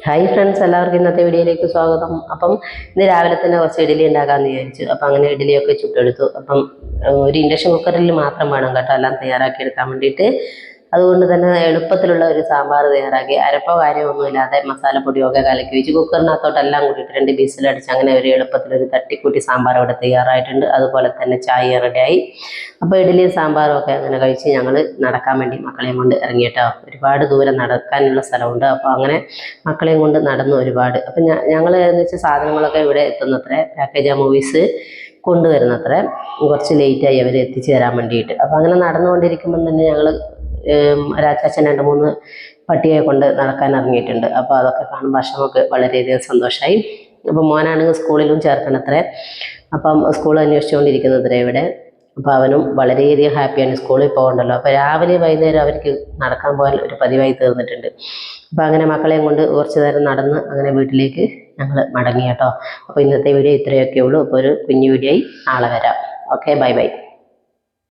Hi friends, എല്ലാവർക്കും ഇന്നത്തെ വീഡിയോയിലേക്ക് സ്വാഗതം. അപ്പം ഇന്ന് രാവിലെ തന്നെ കുറച്ച് ഇഡ്ഡലി ഉണ്ടാക്കാമെന്ന് വിചാരിച്ചു. അപ്പം അങ്ങനെ ഇഡ്ഡലിയൊക്കെ ചുട്ടെടുത്തു. അപ്പം ഒരു ഇൻഡക്ഷൻ കുക്കറിൽ മാത്രം വേണം കേട്ടോ എല്ലാം തയ്യാറാക്കി എടുക്കാൻ വേണ്ടിയിട്ട്. അതുകൊണ്ട് തന്നെ എളുപ്പത്തിലുള്ള ഒരു സാമ്പാർ തയ്യാറാക്കി, അരപ്പോ കാര്യമൊന്നുമില്ലാതെ മസാലപ്പൊടിയൊക്കെ കലക്കി വെച്ച് കുക്കറിനകത്തോട്ടെല്ലാം കൂടിയിട്ട് 2 വിസിലടിച്ച് അങ്ങനെ ഒരു എളുപ്പത്തിലൊരു തട്ടിക്കൂട്ടി സാമ്പാർ ഇവിടെ തയ്യാറായിട്ടുണ്ട്. അതുപോലെ തന്നെ ചായ റെഡിയായി. അപ്പോൾ ഇഡ്ഡലിയും സാമ്പാറും ഒക്കെ അങ്ങനെ കഴിച്ച് ഞങ്ങൾ നടക്കാൻ വേണ്ടി മക്കളെയും കൊണ്ട് ഇറങ്ങിയിട്ടോ. ഒരുപാട് ദൂരം നടക്കാനുള്ള സ്ഥലമുണ്ട്. അപ്പോൾ അങ്ങനെ മക്കളെയും കൊണ്ട് നടന്നു ഒരുപാട്. അപ്പം ഞങ്ങൾ എന്ന് വെച്ചാൽ സാധനങ്ങളൊക്കെ ഇവിടെ എത്തുന്നത്രേ, പാക്കേജ് മൂവീസ് കൊണ്ടുവരുന്നത്രേ. കുറച്ച് ലേറ്റായി അവർ എത്തിച്ചു തരാൻ വേണ്ടിയിട്ട്. അപ്പോൾ അങ്ങനെ നടന്നുകൊണ്ടിരിക്കുമ്പം തന്നെ ഞങ്ങൾ ഒരാച്ചാച്ചൻ 2-3 പട്ടിയെ കൊണ്ട് നടക്കാൻ ഇറങ്ങിയിട്ടുണ്ട്. അപ്പോൾ അതൊക്കെ കാണുമ്പോൾ ഭക്ഷണമൊക്കെ വളരെയധികം സന്തോഷമായി. അപ്പോൾ മോനാണെങ്കിൽ സ്കൂളിലും ചേർക്കണത്രേ. അപ്പം സ്കൂൾ അന്വേഷിച്ചുകൊണ്ടിരിക്കുന്നത്രേ ഇവിടെ. അപ്പോൾ അവനും വളരെയധികം ഹാപ്പിയാണ്, സ്കൂളിൽ പോകണ്ടല്ലോ. അപ്പോൾ രാവിലെ വൈകുന്നേരം അവർക്ക് നടക്കാൻ പോകാൻ ഒരു പതിവായി തീർന്നിട്ടുണ്ട്. അപ്പോൾ അങ്ങനെ മക്കളെയും കൊണ്ട് കുറച്ച് നേരം നടന്ന് അങ്ങനെ വീട്ടിലേക്ക് ഞങ്ങൾ മടങ്ങി കേട്ടോ. അപ്പോൾ ഇന്നത്തെ വീഡിയോ ഇത്രയൊക്കെ ഉള്ളൂ. അപ്പോൾ ഒരു കുഞ്ഞു വീഡിയോ ആയി നാളെ വരാം. Okay, bye bye.